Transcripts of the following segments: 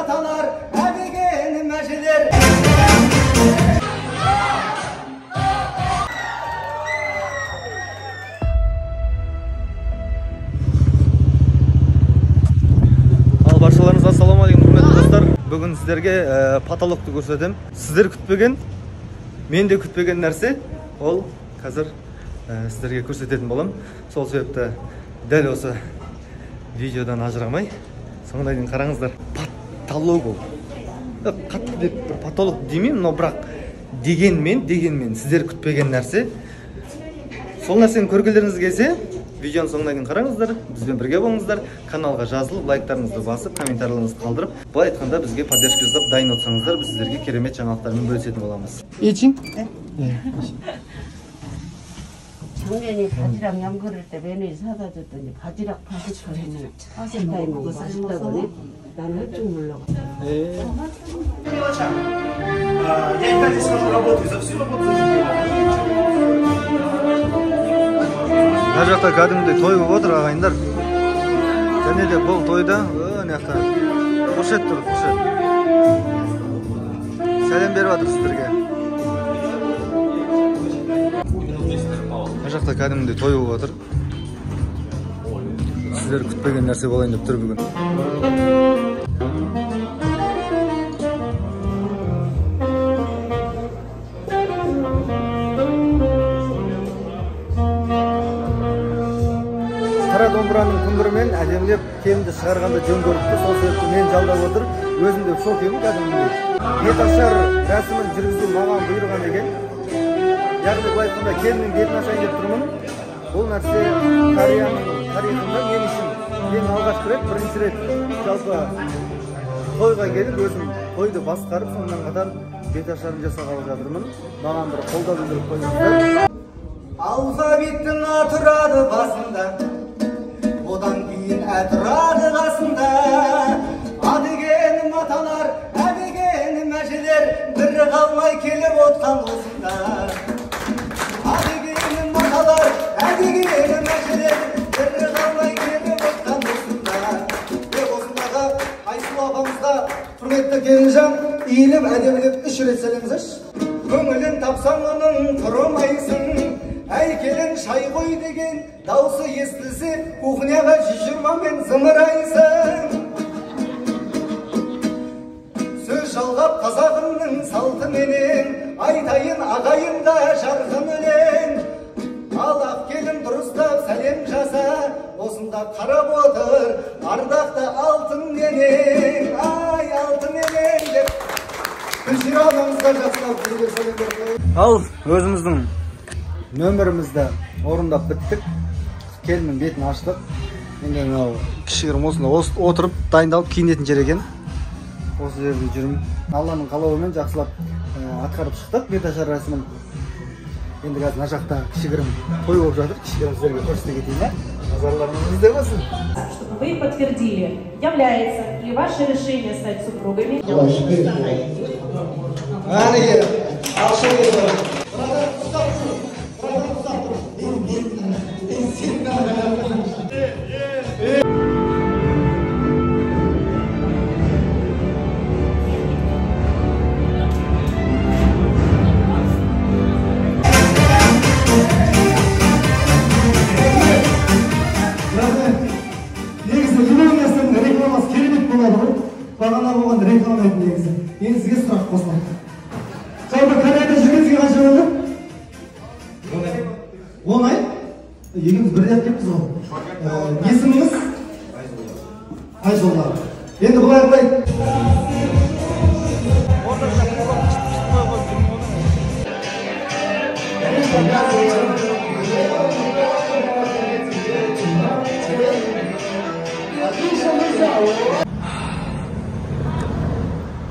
atalar, ebegenim eşidir. Баршаларыңызға ассалаумағалейкум құрметті достар. Бүгін сіздерге потолокты көрсетемін. Сіздер күтпеген, мен де күтпеген нәрсе, ол қазір сіздерге көрсететін болам. Сол себепті дәл осы видеодан ажырамай, соңына дейін қараңыздар. Потолок ол. Қатты деп потолок демеймін, но бірақ дегенмен сіздер күтпеген нәрсе. Сол нәрсені көргілеріңіз келсе, видеоның соңына дейін қараңыздар, бізбен бірге болыңыздар, каналға жазылып, лайктарыңызды басып, комментарийлеріңізді қалдырып, былай айтқанда бізге поддержка жасап дайын отсаңыздар, біз сіздерге керемет жаңалықтармен бөлісетін боламыз. Ечің? 작년에 바지락 양 그릴 때 며느리 사다 줬더니 바지락 파스타는 파스타에 맛있다더니 나는 할 줄 몰라. Я и так здесь хожу, работаю, за всю работу Ар жақта кәдімгідей той болып отыр ағайындар. Және де бұл тойда мына жақта қошет тұр, қошет. Сәлем беріп жатыр сіздерге. Ар жақта кәдімгідей той болып отыр. Сіздер күтпеген нәрсе болайын деп тұр бүгін. Қара домбыраның күмбірімен әдемілеп кемді шығарғанда жөн көріпті, сол себепті мен жалдап отыр, өзім де шок едім кәдімгідей. Беташар рәсімін жүргізу маған бұйырған екен. Яғни былай айтқанда келіннің бетін ашайын деп тұрмын. Бұл нәрсе Кореяның тарихында мен үшін ең алғашқы рет, бірінші рет жалпы тойға келіп, өзім тойды басқарып, сонымен қатар беташарын жасағалы жатырмын. Маған бір қолдау білдіріп қойыңыздар. Алфавиттің атырады басында, одан кейін әтірады қасында. Адегенім аталар, әбегенім әжелер, бірі қалмай келіп отқан осында. Адегенім аталар, әбегенім әжелер, бірі қалмай келіп отқан осында. Осындағы Айсұлу апамызға құрметті келінжан иіліп әдемілеп 3 рет сәлемдесеңізші. Көңілін тапсаң оның тұрмайсың, әй келін шай қой деген даусы естілсе, кухняға 120-мен зымырайсың. Сөз жалғап қазағымның салтыменен, айтайын ағайынға жарқын өлең. Ал ақ келін дұрыстап сәлем жаса, осында қарап отыр ардақты алтын енең. Ай алтын енең деп Гүлшира анамызға жақсылап жүрген сәлем берді. Ал өзіміздің нөмірімізді орындап біттік. Келіннің бетін аштық. Енді мынау кішігірім осында отырып дайындалып киінетін жер екен. Осы жерде жүрмін. Алланың қалауымен жақсылап атқарып шықтық беташар рәсімін. Енді қазір мына жақта кішігірім той болып жатыр. Кішігірім сіздерге көрсете кетейін. Назарларыңызда болсын. Чтобы вы подтвердили, является ли ваше решение стать супругами? Бағана болған реклама еді негізі. Енді сізге сұрақ қосылады. Жалпы Кореяда жүргенсізге қанша болды? 10 ай? Екеуміз бірде келіппіз ғой. Есіміңіз? Айжолла. Енді былай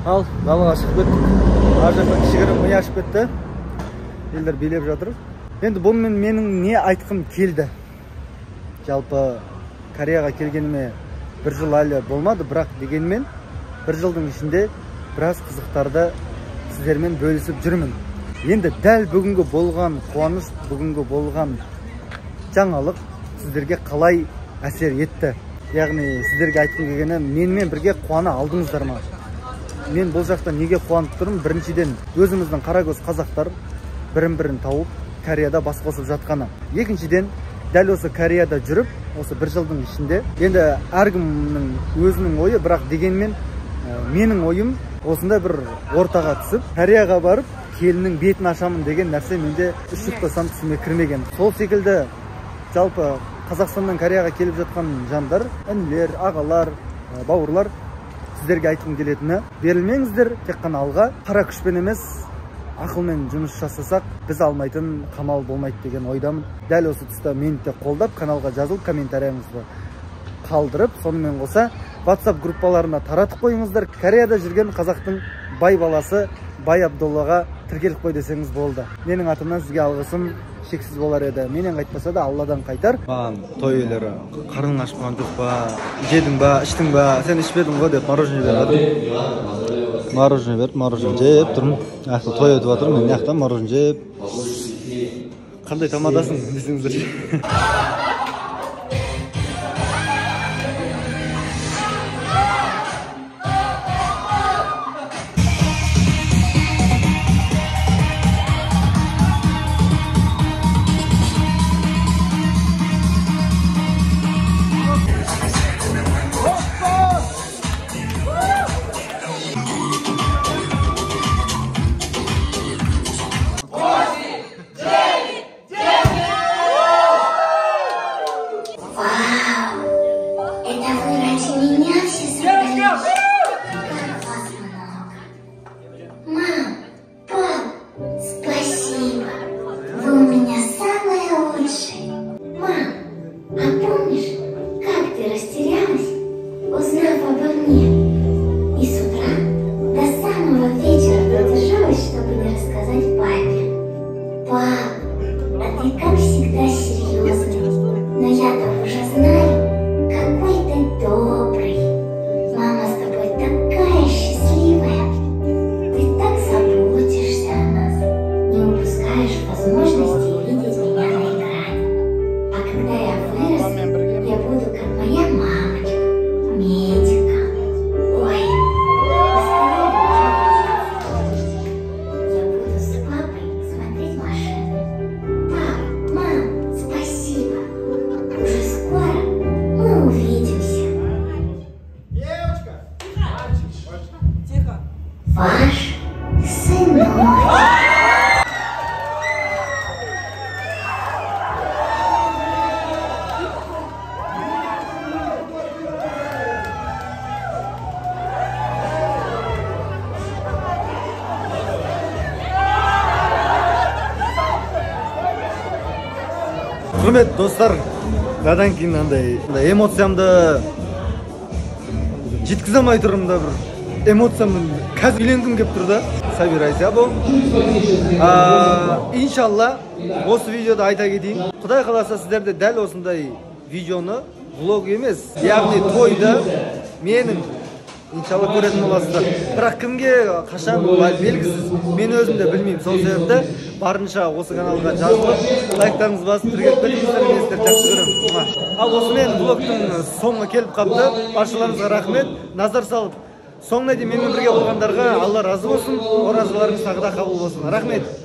Ал, далаға шығып кеттік. Ар жақта кішігірім ми ашып кетті. Елдер билеп жатыр. Енді бұнымен менің не айтқым келді? Жалпы Кореяға келгеніме 1 жыл әлі болмады, бірақ дегенмен 1 жылдың ішінде біраз қызықтарды сіздермен бөлісіп жүрмін. Енді дәл бүгінгі болған қуаныш, бүгінгі болған жаңалық сіздерге қалай әсер етті? Яғни сіздерге айтқым келгені, менімен бірге қуана алдыңыздар ма? мен бұл жақта неге қуанып тұрмын? Біріншіден өзіміздің қарагөз қазақтар бірін-бірін тауып Кореяда бас қосып жатқаны. Екіншіден дәл осы Кореяда жүріп, осы бір жылдың ішінде енді әркімнің өзінің ойы, бірақ дегенмен менің ойым осында бір ортаға түсіп, Кореяға барып келіннің бетін ашамын деген нәрсе менде үш жұттасам түсіме кірмеген. Сол секілді жалпы Қазақстаннан Кореяға келіп жатқан жандар, інілер, ағалар, бауырлар, сіздерге айтқым келетіні, берілмеңіздер, тек қана алға, қара күшпен емес, ақылмен жұмыс жасасақ, біз алмайтын қамал болмайды деген ойдамын. Дәл осы тұста мені де қолдап, каналға жазылып, комментарияңызды қалдырып, сонымен қоса WhatsApp группаларына таратып қойыңыздар. Кореяда жүрген қазақтың бай баласы Бай Абдоллаға тіркеліп қой десеңіз болды. Менің атымнан сізге алғысым шексіз болар еді. Менен қайтпаса да Алладан қайтар. Маған той иелері қарның ашпаған жоқ па, жедің ба, іштің ба, сен ішпедің ғой деп мороженое берді. Мороженое беріп, мороженое жеп тұрмын. Аяқта той өтіп жатыр, мен аяқта мороженое жеп. Қандай тамадасың десеңіздер. Құрмет достар, надан кейін андай эмоциямды жеткізе алмай тұрмын да, бір эмоциямды қазір үйленгім келіп тұр да. Собирайся бұл. Иншалла осы видеода айта кетейін. Құдай қаласа сіздерде дәл осындай видеоны, влог емес, яғни тойды менің иншалла көретін боласыздар. Бірақ кімге қашан белгісіз, мен өзім де білмеймін. Сол себепті барынша осы каналға жазылып, лайктарыңызды басып тіркеліп кетіңіздер, мен сіздерді жақсы көремін. Ал осымен влогтың соңы келіп қапты. Баршаларыңызға рахмет. Назар салып, соңына дейін менімен бірге болғандарға Алла разы болсын, оразаларыңыз тағы да қабыл болсын. Рахмет.